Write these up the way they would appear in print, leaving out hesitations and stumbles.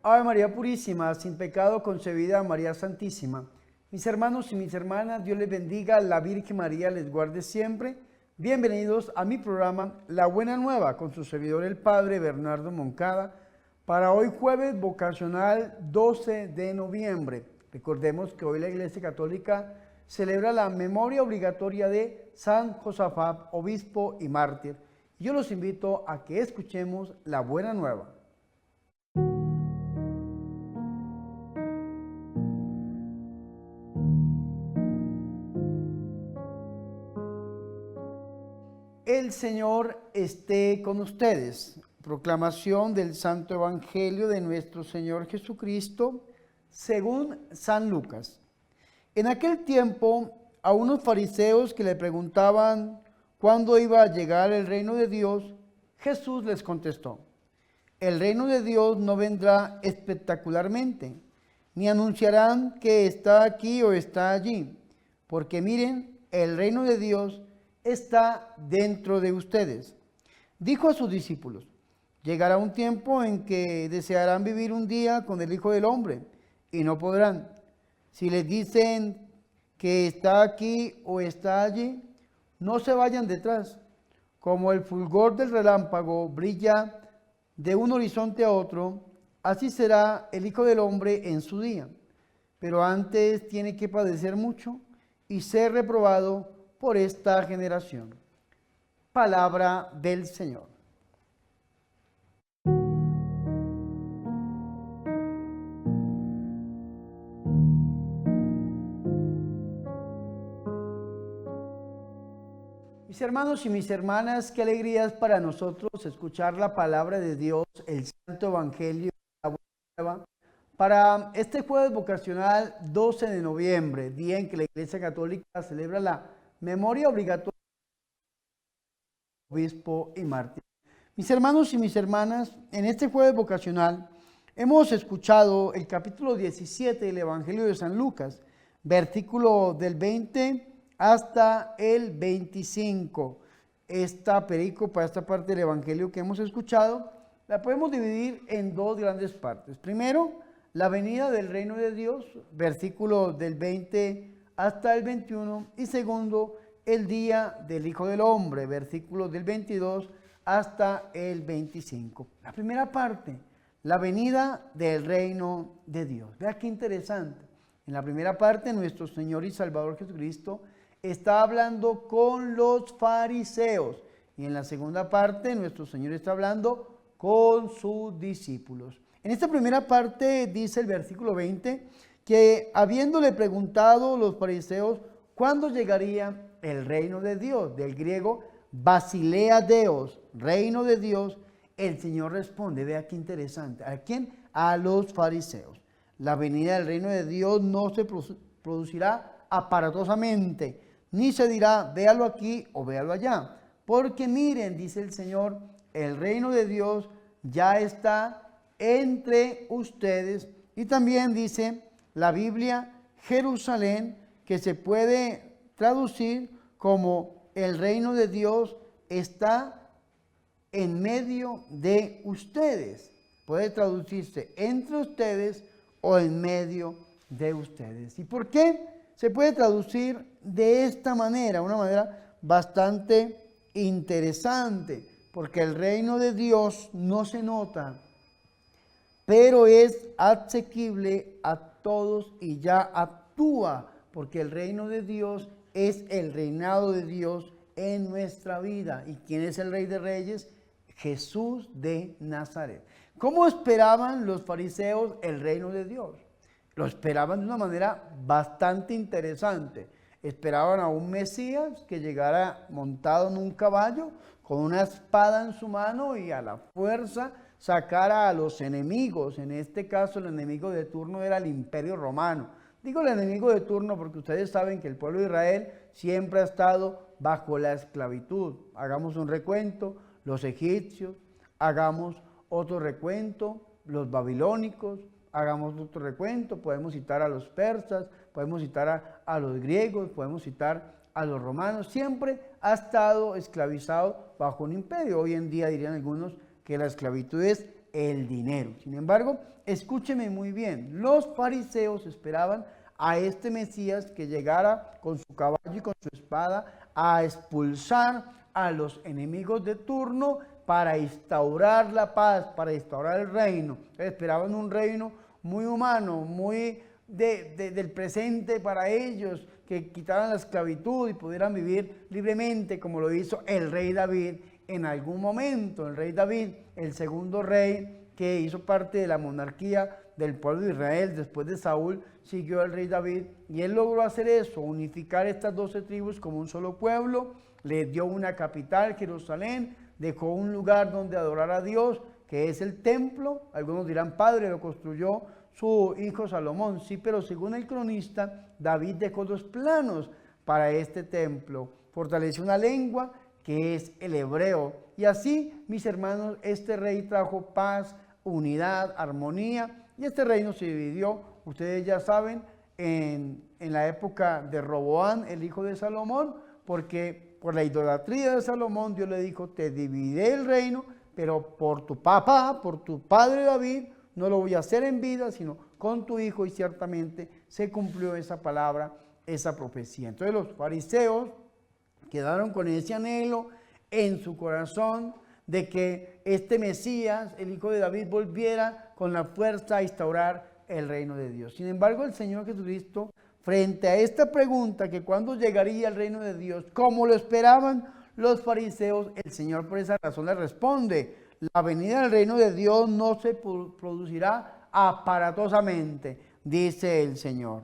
Ave María Purísima, sin pecado concebida, María Santísima. Mis hermanos y mis hermanas, Dios les bendiga, la Virgen María les guarde siempre. Bienvenidos a mi programa La Buena Nueva con su servidor el Padre Bernardo Moncada para hoy jueves vocacional 12 de noviembre. Recordemos que hoy la Iglesia Católica celebra la memoria obligatoria de San Josafat, obispo y mártir. Yo los invito a que escuchemos la Buena Nueva. El Señor esté con ustedes. Proclamación del Santo Evangelio de nuestro Señor Jesucristo según San Lucas. En aquel tiempo, a unos fariseos que le preguntaban cuándo iba a llegar el reino de Dios, Jesús les contestó: el reino de Dios no vendrá espectacularmente, ni anunciarán que está aquí o está allí, porque miren, el reino de Dios está dentro de ustedes. Dijo a sus discípulos: llegará un tiempo en que desearán vivir un día con el Hijo del Hombre, y no podrán. Si les dicen que está aquí o está allí, no se vayan detrás. Como el fulgor del relámpago brilla de un horizonte a otro, así será el Hijo del Hombre en su día. Pero antes tiene que padecer mucho y ser reprobado por esta generación. Palabra del Señor. Mis hermanos y mis hermanas, qué alegría es para nosotros escuchar la palabra de Dios, el Santo Evangelio, la Buena Nueva, para este jueves vocacional 12 de noviembre, día en que la Iglesia Católica celebra la memoria obligatoria del obispo y mártir. Mis hermanos y mis hermanas, en este jueves vocacional hemos escuchado el capítulo 17 del Evangelio de San Lucas, versículo del 20 hasta el 25. Esta perícopa, esta parte del Evangelio que hemos escuchado, la podemos dividir en dos grandes partes. Primero, la venida del reino de Dios, versículo del 20 hasta el 21. Y segundo, el día del Hijo del Hombre, versículos del 22 hasta el 25. La primera parte, la venida del reino de Dios. Vea qué interesante. En la primera parte, nuestro Señor y Salvador Jesucristo está hablando con los fariseos. Y en la segunda parte, nuestro Señor está hablando con sus discípulos. En esta primera parte dice el versículo 20 que habiéndole preguntado los fariseos cuándo llegaría el reino de Dios, del griego Basilea Deos, reino de Dios, el Señor responde, vea qué interesante, ¿a quién? A los fariseos. La venida del reino de Dios no se producirá aparatosamente, ni se dirá, véalo aquí o véalo allá. Porque miren, dice el Señor, el reino de Dios ya está entre ustedes. Y también dice la Biblia, Jerusalén, que se puede traducir como el reino de Dios está en medio de ustedes. Puede traducirse entre ustedes o en medio de ustedes. ¿Y por qué se puede traducir de esta manera? Una manera bastante interesante, porque el reino de Dios no se nota, pero es asequible a todos y ya actúa, porque el reino de Dios es el reinado de Dios en nuestra vida. ¿Y quién es el Rey de Reyes? Jesús de Nazaret. ¿Cómo esperaban los fariseos el reino de Dios? Lo esperaban de una manera bastante interesante. Esperaban a un Mesías que llegara montado en un caballo, con una espada en su mano y a la fuerza sacara a los enemigos. En este caso, el enemigo de turno era el Imperio Romano. Digo el enemigo de turno porque ustedes saben que el pueblo de Israel siempre ha estado bajo la esclavitud. Hagamos un recuento, los egipcios, hagamos otro recuento, los babilónicos, hagamos otro recuento, podemos citar a los persas, podemos citar a los griegos, podemos citar a los romanos. Siempre ha estado esclavizado bajo un imperio. Hoy en día dirían algunos que la esclavitud es el dinero. Sin embargo, escúcheme muy bien, los fariseos esperaban a este Mesías que llegara con su caballo y con su espada a expulsar a los enemigos de turno para instaurar la paz, para instaurar el reino. Esperaban un reino muy humano, muy del presente para ellos, que quitaran la esclavitud y pudieran vivir libremente como lo hizo el rey David en algún momento. El rey David, el segundo rey que hizo parte de la monarquía del pueblo de Israel después de Saúl, siguió al rey David y él logró hacer eso, unificar estas 12 tribus como un solo pueblo, le dio una capital, Jerusalén, dejó un lugar donde adorar a Dios, que es el templo. Algunos dirán, padre, lo construyó su hijo Salomón. Sí, pero según el cronista, David dejó 2 planos para este templo. Fortaleció una lengua que es el hebreo. Y así, mis hermanos, este rey trajo paz, unidad, armonía, y este reino se dividió, ustedes ya saben, en la época de Roboam, el hijo de Salomón, porque por la idolatría de Salomón, Dios le dijo, te dividiré el reino, pero por tu papá, por tu padre David, no lo voy a hacer en vida, sino con tu hijo, y ciertamente se cumplió esa palabra, esa profecía. Entonces los fariseos quedaron con ese anhelo en su corazón de que este Mesías, el hijo de David, volviera con la fuerza a instaurar el reino de Dios. Sin embargo, el Señor Jesucristo, frente a esta pregunta, que cuándo llegaría el reino de Dios, como lo esperaban los fariseos, el Señor por esa razón le responde: la venida del reino de Dios no se producirá aparatosamente, dice el Señor.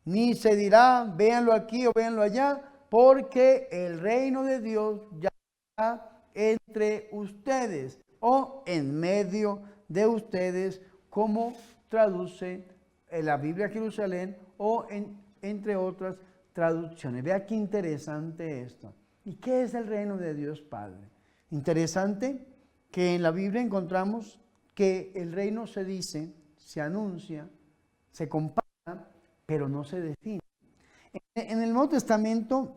Ni se dirá, véanlo aquí o véanlo allá, porque el reino de Dios ya está entre ustedes o en medio de ustedes, como traduce la Biblia Jerusalén o entre otras traducciones. Vea qué interesante esto. ¿Y qué es el reino de Dios Padre? Interesante que en la Biblia encontramos que el reino se dice, se anuncia, se compara, pero no se define. En el Nuevo Testamento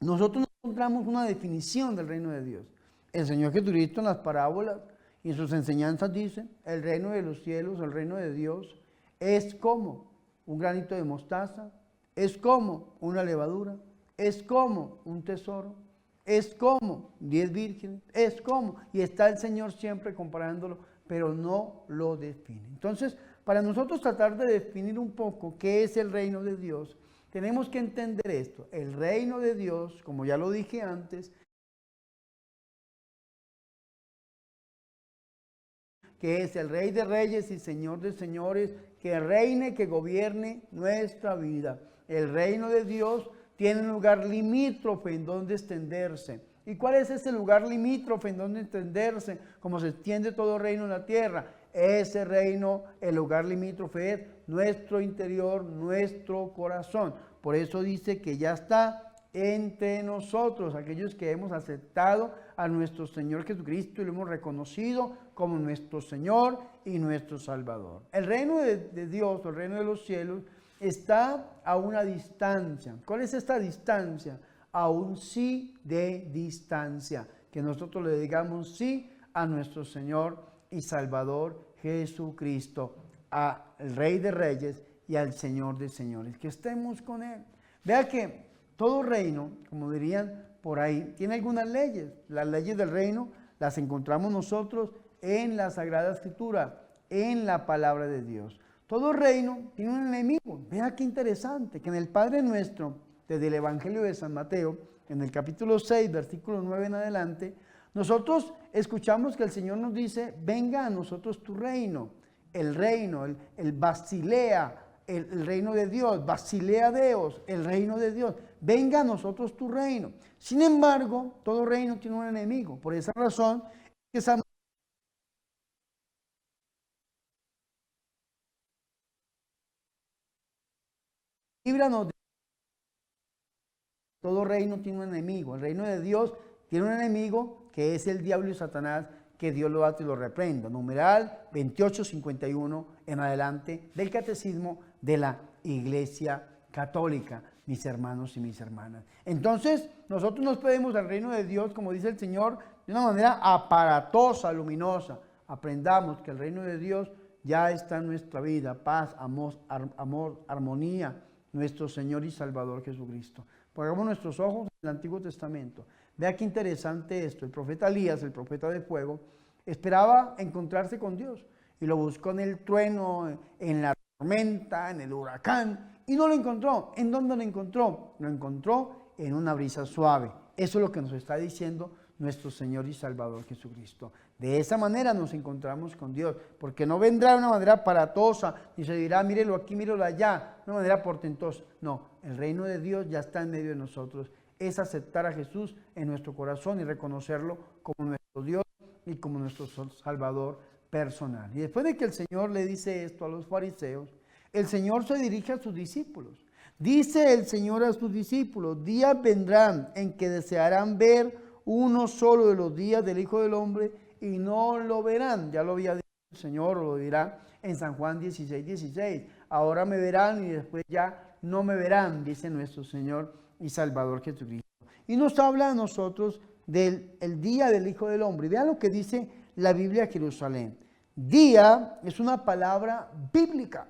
nosotros encontramos una definición del reino de Dios. El Señor Jesucristo en las parábolas y en sus enseñanzas dice: el reino de los cielos, el reino de Dios, es como un granito de mostaza, es como una levadura, es como un tesoro, es como 10 vírgenes, es como, y está el Señor siempre comparándolo, pero no lo define. Entonces, para nosotros tratar de definir un poco qué es el reino de Dios, tenemos que entender esto. El reino de Dios, como ya lo dije antes, que es el Rey de Reyes y Señor de Señores, que reine, que gobierne nuestra vida. El reino de Dios tiene un lugar limítrofe en donde extenderse. ¿Y cuál es ese lugar limítrofe en donde extenderse? Como se extiende todo reino en la tierra. Ese reino, el lugar limítrofe es nuestro interior, nuestro corazón. Por eso dice que ya está entre nosotros, aquellos que hemos aceptado a nuestro Señor Jesucristo y lo hemos reconocido como nuestro Señor y nuestro Salvador. El reino de Dios, el reino de los cielos, está a una distancia. ¿Cuál es esta distancia? A un sí de distancia. Que nosotros le digamos sí a nuestro Señor y Salvador Jesucristo, al Rey de Reyes y al Señor de Señores. Que estemos con Él. Vea que todo reino, como dirían por ahí, tiene algunas leyes. Las leyes del reino las encontramos nosotros en la Sagrada Escritura, en la palabra de Dios. Todo reino tiene un enemigo. Vea qué interesante, que en el Padre Nuestro, desde el Evangelio de San Mateo, en el capítulo 6, versículo 9 en adelante, nosotros escuchamos que el Señor nos dice: venga a nosotros tu reino, el Basilea, el reino de Dios, Basilea Deos, el reino de Dios. Venga a nosotros tu reino. Sin embargo, todo reino tiene un enemigo. Por esa razón, que líbranos de... Todo reino tiene un enemigo. El reino de Dios tiene un enemigo que es el diablo y Satanás, que Dios lo hace y lo reprenda. Numeral 2851 en adelante del Catecismo de la Iglesia Católica, mis hermanos y mis hermanas. Entonces, nosotros nos pedimos al reino de Dios, como dice el Señor, de una manera aparatosa, luminosa. aprendamos que el reino de Dios ya está en nuestra vida, paz, amor, armonía, nuestro Señor y Salvador Jesucristo. Pongamos nuestros ojos en el Antiguo Testamento. Vea qué interesante esto. El profeta Elías, el profeta de fuego, esperaba encontrarse con Dios y lo buscó en el trueno, en la tormenta, en el huracán, y no lo encontró. ¿En dónde lo encontró? Lo encontró en una brisa suave. Eso es lo que nos está diciendo nuestro Señor y Salvador Jesucristo. De esa manera nos encontramos con Dios, porque no vendrá de una manera aparatosa, ni se dirá, mírelo aquí, mírelo allá, de una manera portentosa. No, el reino de Dios ya está en medio de nosotros. Es aceptar a Jesús en nuestro corazón y reconocerlo como nuestro Dios y como nuestro Salvador personal. Y después de que el Señor le dice esto a los fariseos, el Señor se dirige a sus discípulos. Dice el Señor a sus discípulos, días vendrán en que desearán ver uno solo de los días del Hijo del Hombre y no lo verán. Ya lo había dicho el Señor, o lo dirá en San Juan 16:16. Ahora me verán y después ya no me verán, dice nuestro Señor y Salvador Jesucristo. Y nos habla a nosotros del día del Hijo del Hombre. Y vean lo que dice la Biblia de Jerusalén. Día es una palabra bíblica.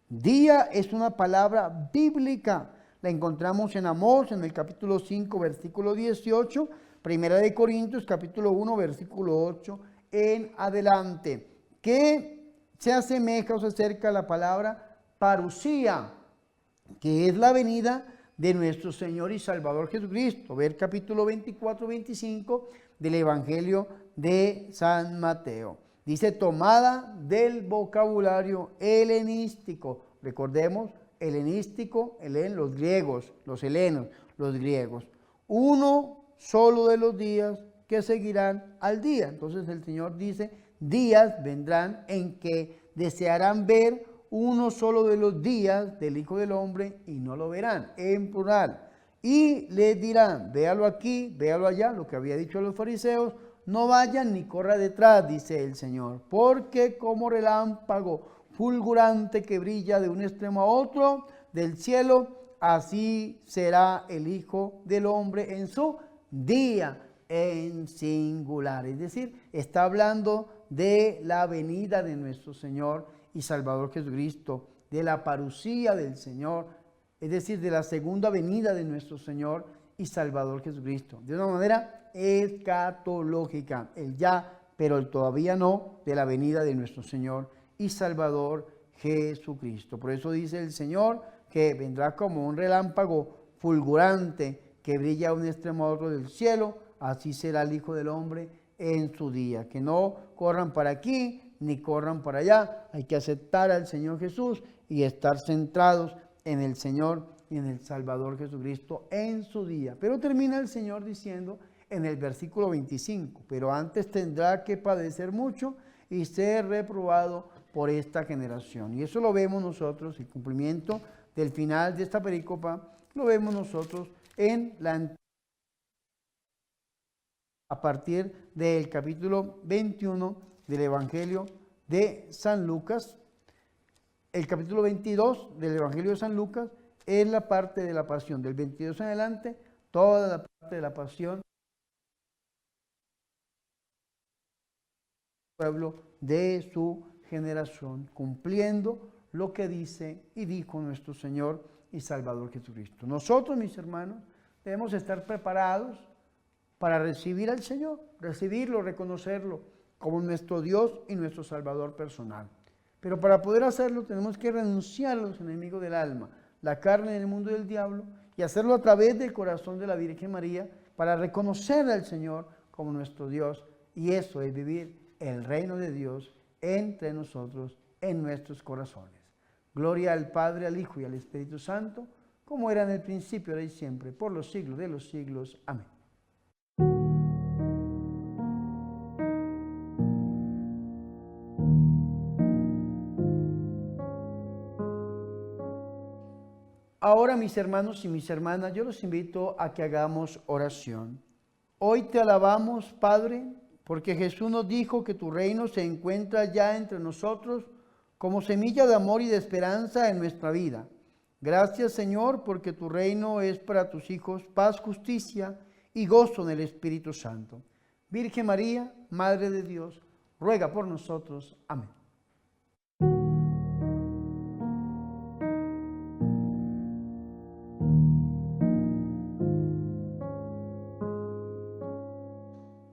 Día es una palabra bíblica. La encontramos en Amós, en el capítulo 5, versículo 18, Primera de Corintios, capítulo 1, versículo 8, en adelante. Que se asemeja o se acerca a la palabra parusía, que es la venida de nuestro Señor y Salvador Jesucristo. Ver capítulo 24, 25 del Evangelio de San Mateo. Dice, tomada del vocabulario helenístico. Recordemos, helenístico, los griegos, los helenos, los griegos. Uno solo de los días que seguirán al día. Entonces el Señor dice, días vendrán en que desearán ver uno solo de los días del Hijo del Hombre y no lo verán, en plural. Y les dirán, véalo aquí, véalo allá, lo que había dicho a los fariseos, no vayan ni corra detrás, dice el Señor, porque como relámpago fulgurante que brilla de un extremo a otro del cielo, así será el Hijo del Hombre en su día, en singular. Es decir, está hablando de la venida de nuestro Señor y Salvador Jesucristo, de la parusía del Señor, es decir, de la segunda venida de nuestro Señor y Salvador Jesucristo, de una manera escatológica, el ya, pero el todavía no, de la venida de nuestro Señor y Salvador Jesucristo. Por eso dice el Señor que vendrá como un relámpago fulgurante que brilla a un extremo a otro del cielo, así será el Hijo del Hombre en su día. Que no corran para aquí ni corran para allá, hay que aceptar al Señor Jesús y estar centrados en el Señor y en el Salvador Jesucristo en su día. Pero termina el Señor diciendo en el versículo 25, pero antes tendrá que padecer mucho y ser reprobado por esta generación. Y eso lo vemos nosotros, el cumplimiento del final de esta perícopa, lo vemos nosotros en a partir del capítulo 21 del Evangelio de San Lucas. El capítulo 22 del Evangelio de San Lucas es la parte de la pasión. Del 22 en adelante, toda la parte de la pasión del pueblo de su generación, cumpliendo lo que dice y dijo nuestro Señor y Salvador Jesucristo. Nosotros, mis hermanos, debemos estar preparados para recibir al Señor, recibirlo, reconocerlo como nuestro Dios y nuestro Salvador personal. Pero para poder hacerlo tenemos que renunciar a los enemigos del alma, la carne del mundo y del diablo, y hacerlo a través del corazón de la Virgen María para reconocer al Señor como nuestro Dios. Y eso es vivir el reino de Dios entre nosotros, en nuestros corazones. Gloria al Padre, al Hijo y al Espíritu Santo, como era en el principio, ahora y siempre, por los siglos de los siglos. Amén. Ahora, mis hermanos y mis hermanas, yo los invito a que hagamos oración. Hoy te alabamos, Padre, porque Jesús nos dijo que tu reino se encuentra ya entre nosotros como semilla de amor y de esperanza en nuestra vida. Gracias, Señor, porque tu reino es para tus hijos paz, justicia y gozo en el Espíritu Santo. Virgen María, Madre de Dios, ruega por nosotros. Amén.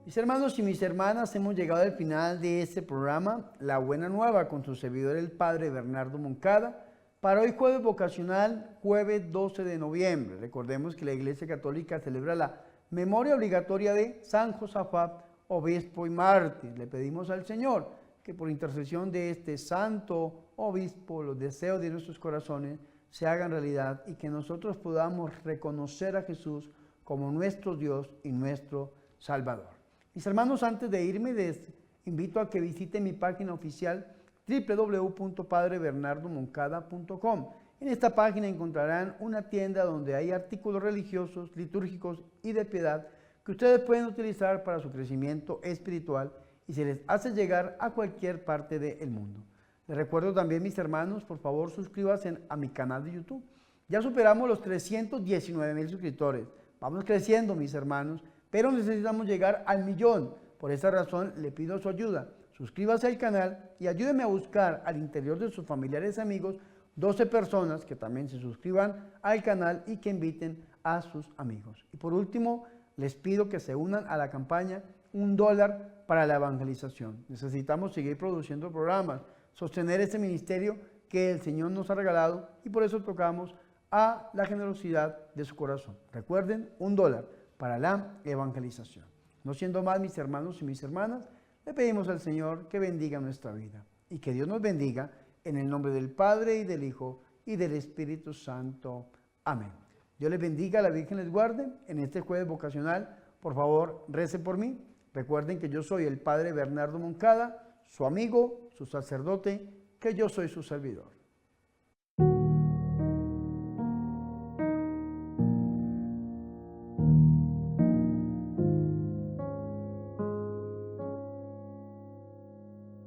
Mis hermanos y mis hermanas, hemos llegado al final de este programa, La Buena Nueva, con su servidor el Padre Bernardo Moncada. Para hoy jueves vocacional, jueves 12 de noviembre. Recordemos que la Iglesia Católica celebra la memoria obligatoria de San Josafat, obispo y mártir. Le pedimos al Señor que por intercesión de este santo obispo, los deseos de nuestros corazones se hagan realidad y que nosotros podamos reconocer a Jesús como nuestro Dios y nuestro Salvador. Mis hermanos, antes de irme, les invito a que visiten mi página oficial www.padrebernardomoncada.com. En esta página encontrarán una tienda donde hay artículos religiosos, litúrgicos y de piedad que ustedes pueden utilizar para su crecimiento espiritual y se les hace llegar a cualquier parte del mundo. Les recuerdo también, mis hermanos, por favor suscríbanse a mi canal de YouTube. Ya superamos los 319,000 suscriptores. Vamos creciendo, mis hermanos, pero necesitamos llegar al 1,000,000. Por esa razón le pido su ayuda. Suscríbase al canal y ayúdeme a buscar al interior de sus familiares y amigos 12 personas que también se suscriban al canal y que inviten a sus amigos. Y por último, les pido que se unan a la campaña $1 para la evangelización. Necesitamos seguir produciendo programas, sostener este ministerio que el Señor nos ha regalado y por eso tocamos a la generosidad de su corazón. Recuerden, $1 para la evangelización. No siendo más, mis hermanos y mis hermanas, le pedimos al Señor que bendiga nuestra vida y que Dios nos bendiga en el nombre del Padre y del Hijo y del Espíritu Santo. Amén. Dios les bendiga, la Virgen les guarde en este jueves vocacional. Por favor, recen por mí. Recuerden que yo soy el Padre Bernardo Moncada, su amigo, su sacerdote, que yo soy su servidor.